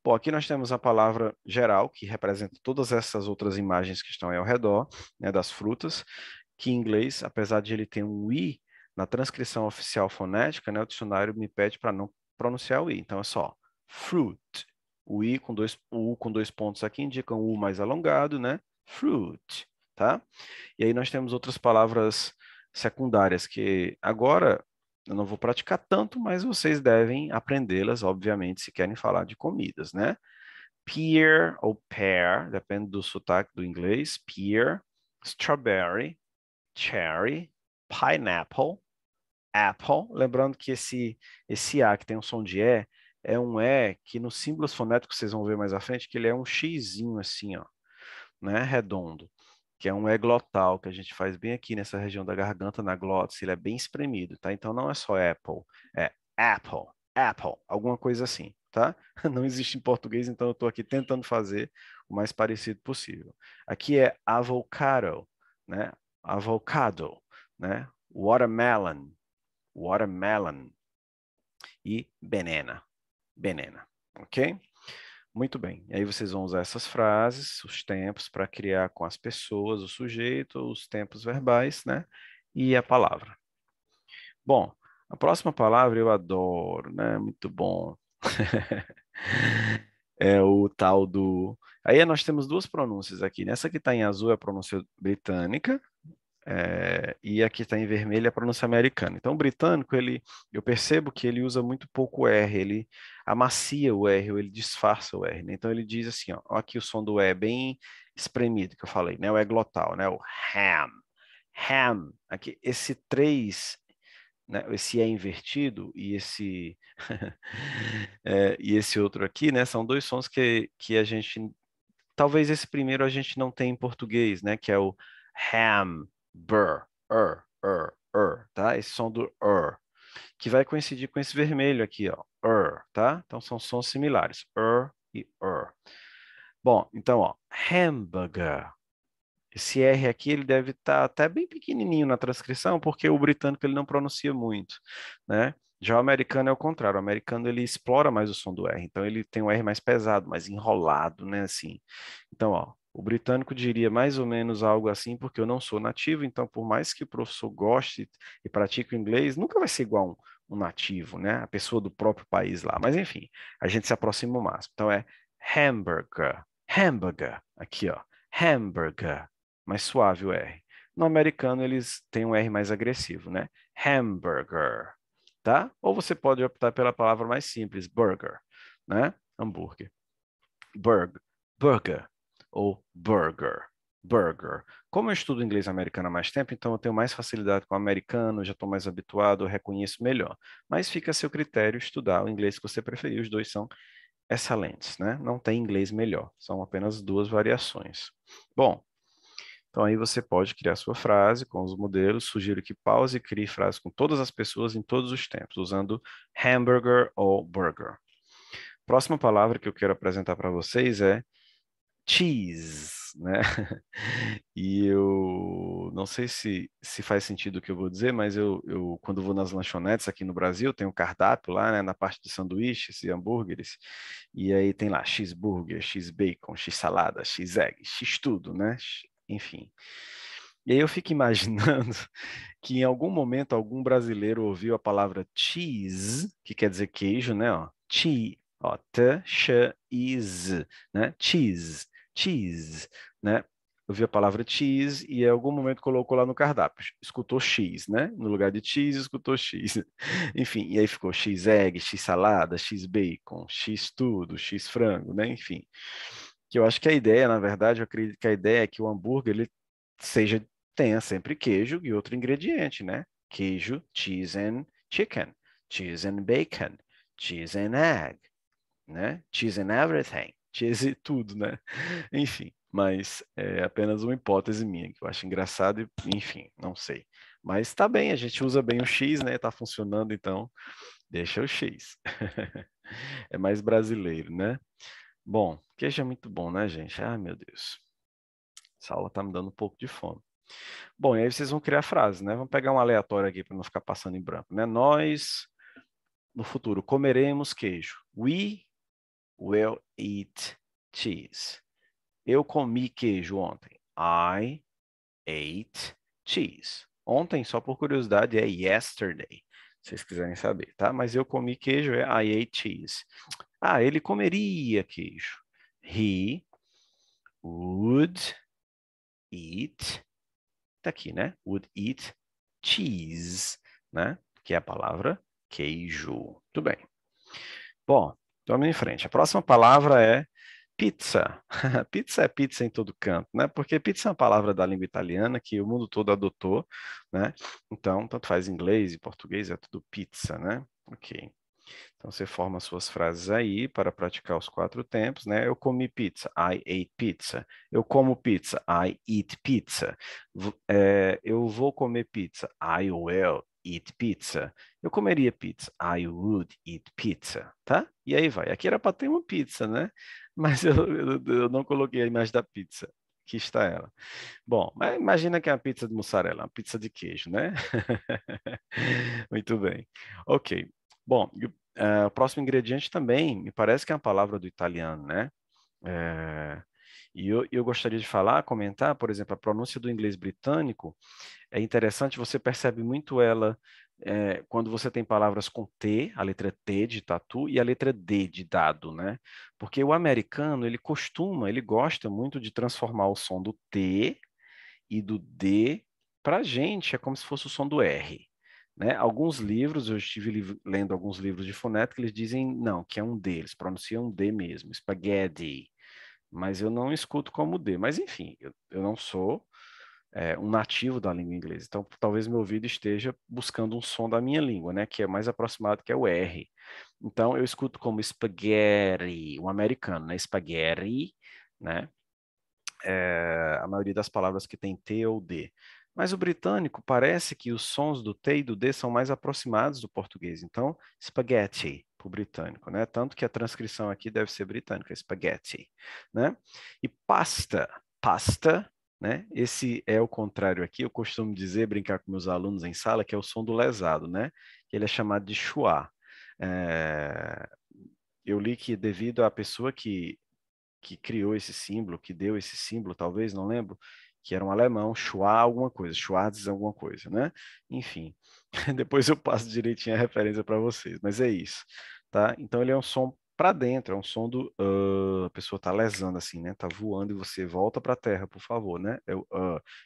Bom, aqui nós temos a palavra geral, que representa todas essas outras imagens que estão aí ao redor, né, das frutas, que em inglês, apesar de ele ter um i na transcrição oficial fonética, né, o dicionário me pede para não pronunciar o i. Então é só fruit. O u com dois pontos aqui indica um u mais alongado, né? Fruit, tá? E aí nós temos outras palavras secundárias que agora eu não vou praticar tanto, mas vocês devem aprendê-las, obviamente, se querem falar de comidas, né? Pear ou pear, depende do sotaque do inglês. Pear, strawberry, cherry, pineapple, apple. Lembrando que esse A que tem um som de E, é um E que nos símbolos fonéticos vocês vão ver mais à frente, que ele é um xizinho assim, ó, né, redondo, que é um E glotal, que a gente faz bem aqui nessa região da garganta, na glótis, ele é bem espremido, tá? Então não é só apple, é apple, apple, alguma coisa assim, tá? Não existe em português, então eu estou aqui tentando fazer o mais parecido possível. Aqui é avocado, né? Avocado, né? Watermelon, watermelon e banana, banana, ok? Muito bem. E aí vocês vão usar essas frases, os tempos, para criar com as pessoas, o sujeito, os tempos verbais, né? E a palavra. Bom, a próxima palavra eu adoro, né? Muito bom. É o tal do. Aí nós temos duas pronúncias aqui. Nessa que está em azul é a pronúncia britânica, e aqui está em vermelho a pronúncia americana. Então, o britânico, eu percebo que ele usa muito pouco o R, ele amacia o R, ou ele disfarça o R, né? Então, ele diz assim, ó aqui o som do E bem espremido, que eu falei, né? O E glotal, né? O ham, ham. Aqui, esse 3, né? Esse E invertido e esse, e esse outro aqui, né? São dois sons que a gente, talvez esse primeiro a gente não tenha em português, né? Que é o ham, burr, tá? Esse som do que vai coincidir com esse vermelho aqui, ó, tá? Então são sons similares, e . Bom, então, ó, hamburger. Esse R aqui ele deve estar até bem pequenininho na transcrição, porque o britânico ele não pronuncia muito, né? Já o americano é o contrário, o americano ele explora mais o som do R, então ele tem um R mais pesado, mais enrolado, né, assim. Então, ó, o britânico diria mais ou menos algo assim, porque eu não sou nativo, então por mais que o professor goste e pratique o inglês, nunca vai ser igual um nativo, né? A pessoa do próprio país lá. Mas enfim, a gente se aproxima o máximo. Então é hamburger, hamburger, aqui ó, hamburger, mais suave o R. No americano eles têm um R mais agressivo, né? Hamburger, tá? Ou você pode optar pela palavra mais simples, burger, né? Hambúrguer. Burger ou burger. burger. Como eu estudo inglês americano há mais tempo, então eu tenho mais facilidade com o americano, já estou mais habituado, eu reconheço melhor. Mas fica a seu critério estudar o inglês que você preferir, os dois são excelentes, né? Não tem inglês melhor, são apenas duas variações. Bom, então aí você pode criar sua frase com os modelos. Sugiro que pause e crie frases com todas as pessoas em todos os tempos, usando hamburger ou burger. Próxima palavra que eu quero apresentar para vocês é cheese, né? E eu não sei se faz sentido o que eu vou dizer, mas eu quando vou nas lanchonetes aqui no Brasil, tem um cardápio lá, né, na parte de sanduíches e hambúrgueres, e aí tem lá cheeseburger, cheese-bacon, x-salada, x-egg, x-tudo, né? Enfim. E aí eu fico imaginando que em algum momento algum brasileiro ouviu a palavra cheese, que quer dizer queijo, né? Ó, ó, t, x, is, né? Cheese, cheese, né? Ouviu a palavra cheese e em algum momento colocou lá no cardápio. Escutou X, né? No lugar de cheese, escutou X. Enfim, e aí ficou X-egg, X-salada, X-bacon, X-tudo, X-frango, né? Enfim. Que eu acho que a ideia, na verdade, eu acredito que a ideia é que o hambúrguer ele seja tenha sempre queijo e outro ingrediente, né? Queijo, cheese and chicken, cheese and bacon, cheese and egg, né? Cheese and everything, cheese e tudo, né? Enfim, mas é apenas uma hipótese minha que eu acho engraçado e, enfim, não sei. Mas tá bem, a gente usa bem o X, né? Tá funcionando, então deixa o X. É mais brasileiro, né? Bom, queijo é muito bom, né, gente? Ai, meu Deus. Essa aula tá me dando um pouco de fome. Bom, e aí vocês vão criar frases, né? Vamos pegar um aleatório aqui para não ficar passando em branco, né? Nós, no futuro, comeremos queijo. We will eat cheese. Eu comi queijo ontem. I ate cheese. Ontem, só por curiosidade, é yesterday, se vocês quiserem saber, tá? Mas eu comi queijo é I ate cheese. Ah, ele comeria queijo. He would eat, tá aqui, né? Would eat cheese, né? Que é a palavra queijo. Tudo bem. Bom, vamos em frente. A próxima palavra é pizza. Pizza é pizza em todo canto, né? Porque pizza é uma palavra da língua italiana que o mundo todo adotou, né? Então, tanto faz em inglês e português, é tudo pizza, né? Ok. Então, você forma suas frases aí para praticar os quatro tempos, né? Eu comi pizza, I ate pizza. Eu como pizza, I eat pizza. Eu vou comer pizza, I will eat pizza. Eu comeria pizza, I would eat pizza, tá? E aí vai. Aqui era para ter uma pizza, né? Mas eu não coloquei a imagem da pizza. Aqui está ela. Bom, mas imagina que é uma pizza de mussarela, uma pizza de queijo, né? Muito bem. Ok. Bom, o próximo ingrediente também me parece que é uma palavra do italiano, né? É, e eu gostaria de falar, comentar, por exemplo, a pronúncia do inglês britânico é interessante, você percebe muito ela quando você tem palavras com T, a letra T de tatu e a letra D de dado, né? Porque o americano, ele gosta muito de transformar o som do T e do D, para a gente é como se fosse o som do R. Né? Alguns livros, eu estive lendo alguns livros de fonética, eles dizem não, que é um D, eles pronunciam D mesmo, spaghetti, mas eu não escuto como D. Mas enfim, eu não sou um nativo da língua inglesa, então talvez meu ouvido esteja buscando um som da minha língua, né, que é mais aproximado, que é o R. Então eu escuto como spaghetti, um americano, né, spaghetti, né, a maioria das palavras que tem T ou D. Mas o britânico parece que os sons do T e do D são mais aproximados do português. Então, spaghetti para o britânico, né? Tanto que a transcrição aqui deve ser britânica, spaghetti, né? E pasta, pasta, né? Esse é o contrário aqui. Eu costumo dizer, brincar com meus alunos em sala, que é o som do lesado, né? Ele é chamado de schwa. Eu li que devido à pessoa que criou esse símbolo, que deu esse símbolo, talvez, não lembro, que era um alemão, Schwa alguma coisa, Schwarz alguma coisa, né? Enfim, depois eu passo direitinho a referência para vocês, mas é isso, tá? Então ele é um som para dentro, é um som do a pessoa tá lesando assim, né? Tá voando e você volta para a terra, por favor, né? É o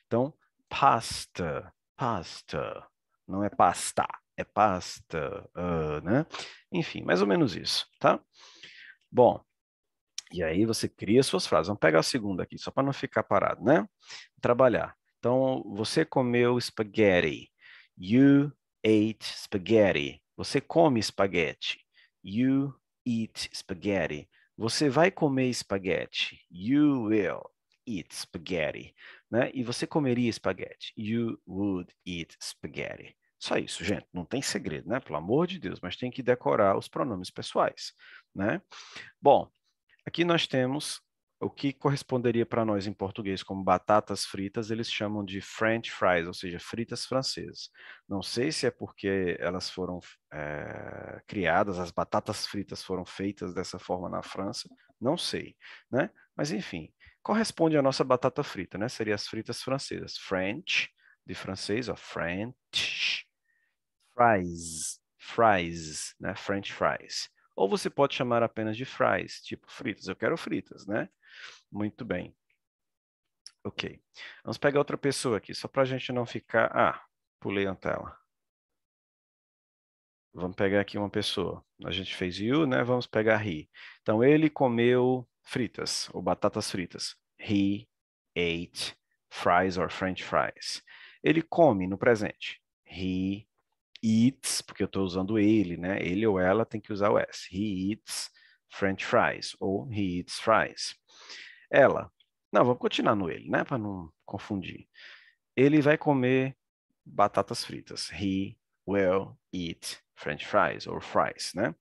Então, pasta, pasta, não é pasta, é pasta, né? Enfim, mais ou menos isso, tá? Bom, E aí você cria suas frases. Vamos pegar a segunda aqui, só para não ficar parado, né? Trabalhar. Então, você comeu spaghetti. You ate spaghetti. Você come espaguete. You eat spaghetti. Você vai comer espaguete. You will eat spaghetti. Né? E você comeria espaguete. You would eat spaghetti. Só isso, gente. Não tem segredo, né? Pelo amor de Deus. Mas tem que decorar os pronomes pessoais, né? Bom, aqui nós temos o que corresponderia para nós em português como batatas fritas, eles chamam de French fries, ou seja, fritas francesas. Não sei se é porque elas foram criadas, as batatas fritas foram feitas dessa forma na França, não sei, né? Mas enfim, corresponde à nossa batata frita, né? Seria as fritas francesas. French, de francês, ó, French, fries, né? French fries. Ou você pode chamar apenas de fries, tipo fritas. Eu quero fritas, né? Muito bem. Ok. Vamos pegar outra pessoa aqui, só para a gente não ficar... Ah, pulei a tela. Vamos pegar aqui uma pessoa. A gente fez you, né? Vamos pegar he. Então, ele comeu fritas, ou batatas fritas. He ate fries or French fries. Ele come no presente. He eats, porque eu estou usando ele, né? Ele ou ela tem que usar o S. He eats French fries, ou he eats fries. Ela. Não, vamos continuar no ele, né? Para não confundir. Ele vai comer batatas fritas. He will eat French fries, or fries, né?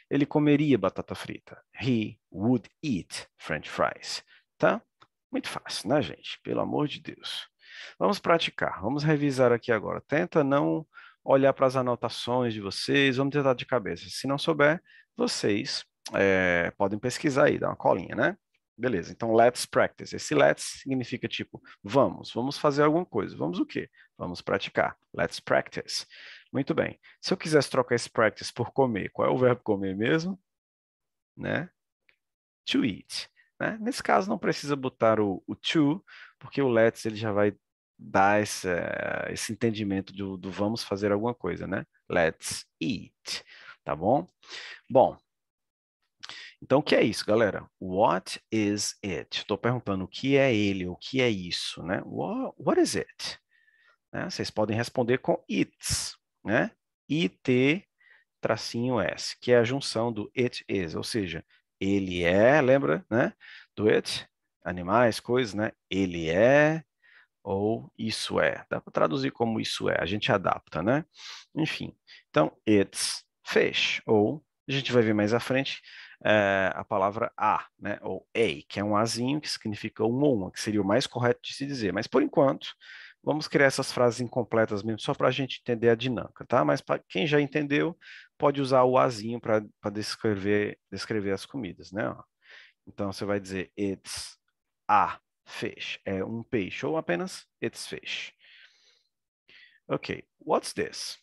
Ele comeria batata frita. He would eat French fries. Tá? Muito fácil, né, gente? Pelo amor de Deus. Vamos praticar. Vamos revisar aqui agora. Tenta não olhar para as anotações de vocês. Vamos tentar de cabeça. Se não souber, vocês podem pesquisar aí, dar uma colinha, né? Beleza, então let's practice. Esse let's significa tipo, vamos fazer alguma coisa. Vamos o quê? Vamos praticar. Let's practice. Muito bem. Se eu quisesse trocar esse practice por comer, qual é o verbo comer mesmo? Né? To eat. Né? Nesse caso, não precisa botar o to, porque o let's ele já vai dar esse entendimento do vamos fazer alguma coisa, né? Let's eat. Tá bom? Bom, então, o que é isso, galera? What is it? Estou perguntando o que é ele, o que é isso, né? What is it? Né? Vocês podem responder com it's, né? IT tracinho S, que é a junção do it is, ou seja, ele é, lembra, né? Do it, animais, coisas, né? Ele é ou isso é. Dá para traduzir como isso é, a gente adapta, né? Enfim, então, it's fish, ou a gente vai ver mais à frente a palavra a, né? Ou a, que é um azinho que significa uma, que seria o mais correto de se dizer. Mas por enquanto, vamos criar essas frases incompletas mesmo, só para a gente entender a dinâmica, tá? Mas para quem já entendeu, pode usar o azinho para descrever as comidas, né? Então você vai dizer it's a fish, é um peixe, ou apenas it's fish. Ok, what's this?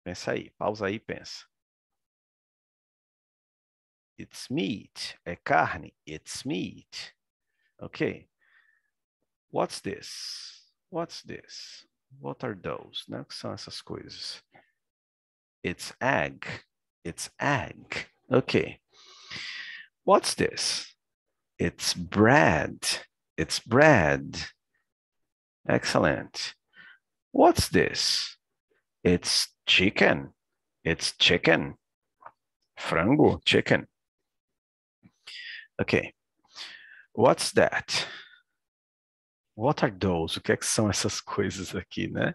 Pensa aí, pausa aí e pensa. It's meat, é carne, it's meat. Ok, what's this? What's this? What are those? Né? O que são essas coisas? It's egg, it's egg. Ok, what's this? It's bread, it's bread. Excellent. What's this? It's chicken. It's chicken. Frango, chicken. Okay. What's that? What are those? O que é que são essas coisas aqui, né?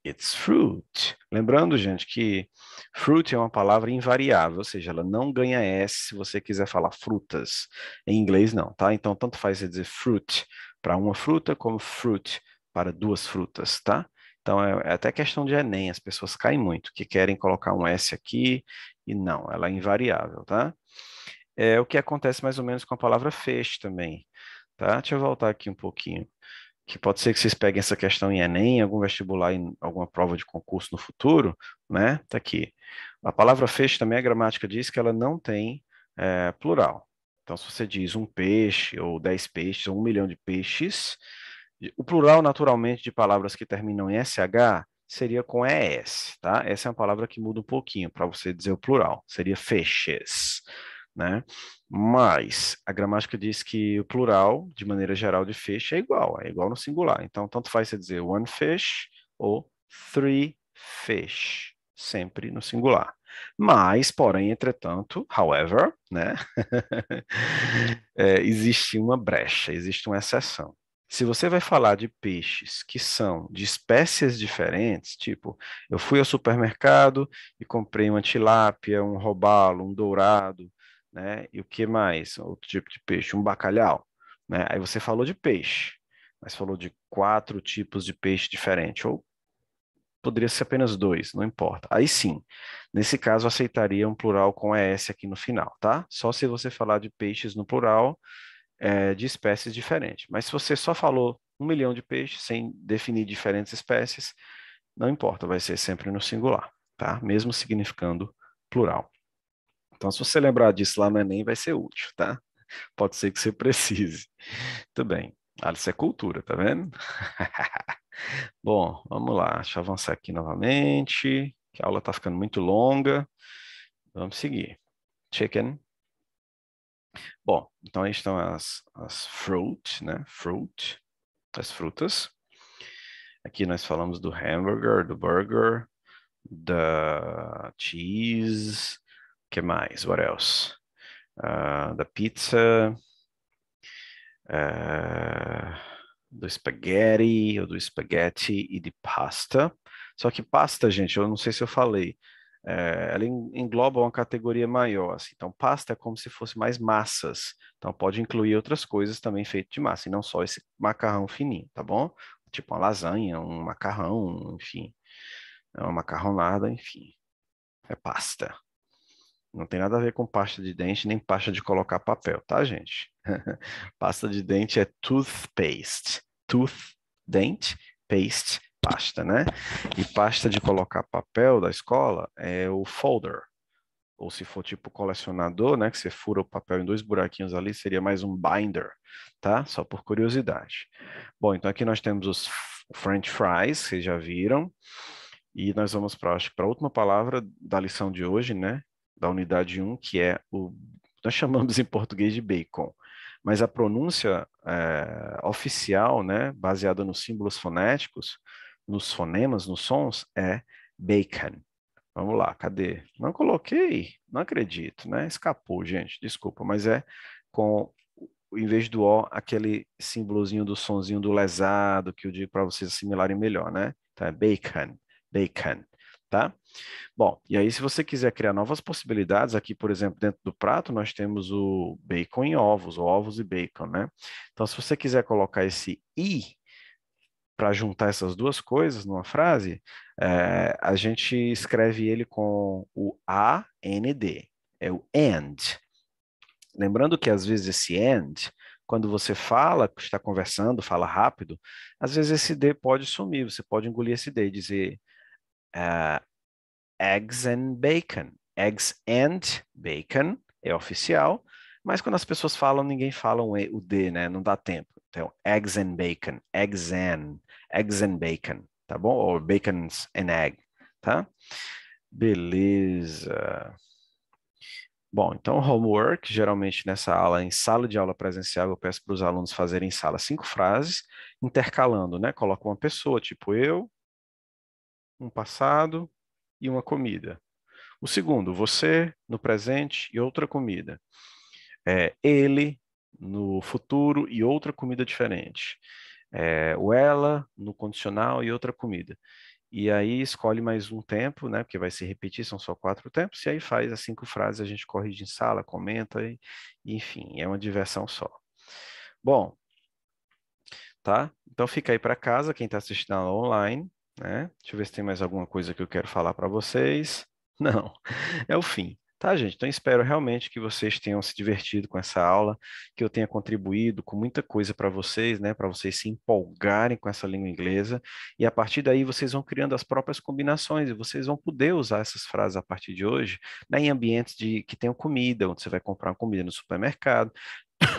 It's fruit. Lembrando, gente, que fruit é uma palavra invariável, ou seja, ela não ganha S se você quiser falar frutas. Em inglês, não, tá? Então, tanto faz você dizer fruit para uma fruta, como fruit para duas frutas, tá? Então, é até questão de Enem, as pessoas caem muito, que querem colocar um S aqui, e não, ela é invariável, tá? É o que acontece mais ou menos com a palavra fish também, tá? Deixa eu voltar aqui um pouquinho que pode ser que vocês peguem essa questão em Enem, em algum vestibular, em alguma prova de concurso no futuro, né? Tá aqui. A palavra feixe também, a gramática diz que ela não tem plural. Então, se você diz um peixe, ou 10 peixes, ou 1 milhão de peixes, o plural, naturalmente, de palavras que terminam em SH seria com ES, tá? Essa é uma palavra que muda um pouquinho para você dizer o plural. Seria fishes, né? Mas a gramática diz que o plural, de maneira geral, de fish é igual no singular. Então, tanto faz você dizer one fish ou three fish, sempre no singular. Mas, porém, entretanto, however, né? Existe uma brecha, existe uma exceção. Se você vai falar de peixes que são de espécies diferentes, tipo, eu fui ao supermercado e comprei uma tilápia, um robalo, um dourado, né? E o que mais? Outro tipo de peixe, um bacalhau, né? Aí você falou de peixe, mas falou de 4 tipos de peixe diferentes, ou poderia ser apenas 2, não importa. Aí sim, nesse caso, eu aceitaria um plural com ES aqui no final, tá? Só se você falar de peixes no plural, de espécies diferentes. Mas se você só falou 1 milhão de peixes sem definir diferentes espécies, não importa, vai ser sempre no singular, tá? Mesmo significando plural. Então, se você lembrar disso lá no Enem, vai ser útil, tá? Pode ser que você precise. Muito bem. Ah, isso é cultura, tá vendo? Bom, vamos lá. Deixa eu avançar aqui novamente, que a aula está ficando muito longa. Vamos seguir. Chicken. Bom, então aí estão as fruit, né? Fruit, as frutas. Aqui nós falamos do hambúrguer, do burger, da cheese, que mais? What else? Da pizza, do spaghetti, ou do spaghetti e de pasta. Só que pasta, gente, eu não sei se eu falei, ela engloba uma categoria maior, assim. Então, pasta é como se fosse mais massas. Então, pode incluir outras coisas também feitas de massa, e não só esse macarrão fininho, tá bom? Tipo uma lasanha, um macarrão, enfim, uma macarronada, enfim, é pasta. Não tem nada a ver com pasta de dente, nem pasta de colocar papel, tá, gente? Pasta de dente é toothpaste. Tooth, dente, paste, pasta, né? E pasta de colocar papel da escola é o folder. Ou se for tipo colecionador, né? Que você fura o papel em 2 buraquinhos ali, seria mais um binder, tá? Só por curiosidade. Bom, então aqui nós temos os French fries, vocês já viram. E nós vamos para, acho que para a última palavra da lição de hoje, né? Da unidade 1, que é nós chamamos em português de bacon. Mas a pronúncia oficial, né, baseada nos símbolos fonéticos, nos fonemas, nos sons, é bacon. Vamos lá, cadê? Não coloquei, não acredito, né? Escapou, gente, desculpa, mas é com, em vez do O, aquele símbolozinho do sonzinho do lesado, que eu digo para vocês assimilarem melhor, né? Então é bacon, bacon, tá? Bom, e aí se você quiser criar novas possibilidades, aqui, por exemplo, dentro do prato, nós temos o bacon e ovos, ou ovos e bacon, né? Então, se você quiser colocar esse I para juntar essas duas coisas numa frase, a gente escreve ele com o AND, é o AND. Lembrando que às vezes esse AND, quando você fala, está conversando, fala rápido, às vezes esse D pode sumir, você pode engolir esse D e dizer uh, eggs and bacon. Eggs and bacon é oficial, mas quando as pessoas falam, ninguém fala o D, né? Não dá tempo. Então, eggs and bacon, tá bom? Ou bacons and egg, tá? Beleza. Bom, então homework, geralmente nessa aula, em sala de aula presencial, eu peço para os alunos fazerem em sala 5 frases, intercalando, né? Coloca uma pessoa, tipo eu, um passado e uma comida. O segundo, você no presente e outra comida. Ele no futuro e outra comida diferente. O ela no condicional e outra comida. E aí escolhe mais um tempo, né? Porque vai se repetir, são só 4 tempos, e aí faz as 5 frases, a gente corrige em sala, comenta, e enfim, é uma diversão só. Bom, tá? Então fica aí para casa, quem está assistindo a aula online, né? Deixa eu ver se tem mais alguma coisa que eu quero falar para vocês. Não, é o fim. Tá, gente? Então espero realmente que vocês tenham se divertido com essa aula, que eu tenha contribuído com muita coisa para vocês, né? Para vocês se empolgarem com essa língua inglesa, e a partir daí vocês vão criando as próprias combinações, e vocês vão poder usar essas frases a partir de hoje, né, em ambientes que tenham comida, onde você vai comprar uma comida no supermercado,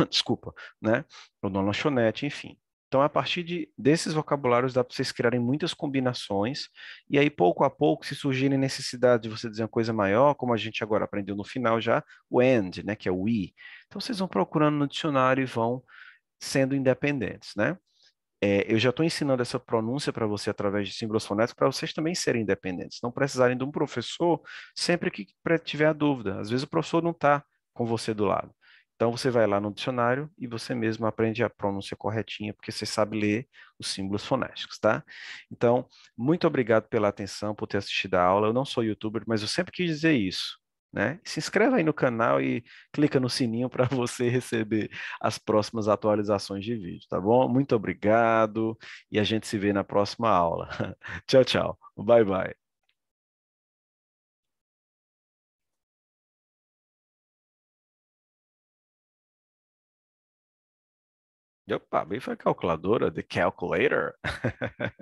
desculpa, né? Ou na lanchonete, enfim. Então, a partir desses vocabulários, dá para vocês criarem muitas combinações, e aí, pouco a pouco, se surgirem necessidade de você dizer uma coisa maior, como a gente agora aprendeu no final já, o and, né, que é o e. Então, vocês vão procurando no dicionário e vão sendo independentes, né? Eu já estou ensinando essa pronúncia para você através de símbolos fonéticos para vocês também serem independentes, não precisarem de um professor sempre que tiver a dúvida. Às vezes o professor não está com você do lado. Então você vai lá no dicionário e você mesmo aprende a pronúncia corretinha, porque você sabe ler os símbolos fonéticos, tá? Então, muito obrigado pela atenção, por ter assistido a aula. Eu não sou youtuber, mas eu sempre quis dizer isso, né? Se inscreva aí no canal e clica no sininho para você receber as próximas atualizações de vídeo, tá bom? Muito obrigado e a gente se vê na próxima aula. Tchau, tchau. Bye, bye. Opa, bem foi a calculadora, the calculator.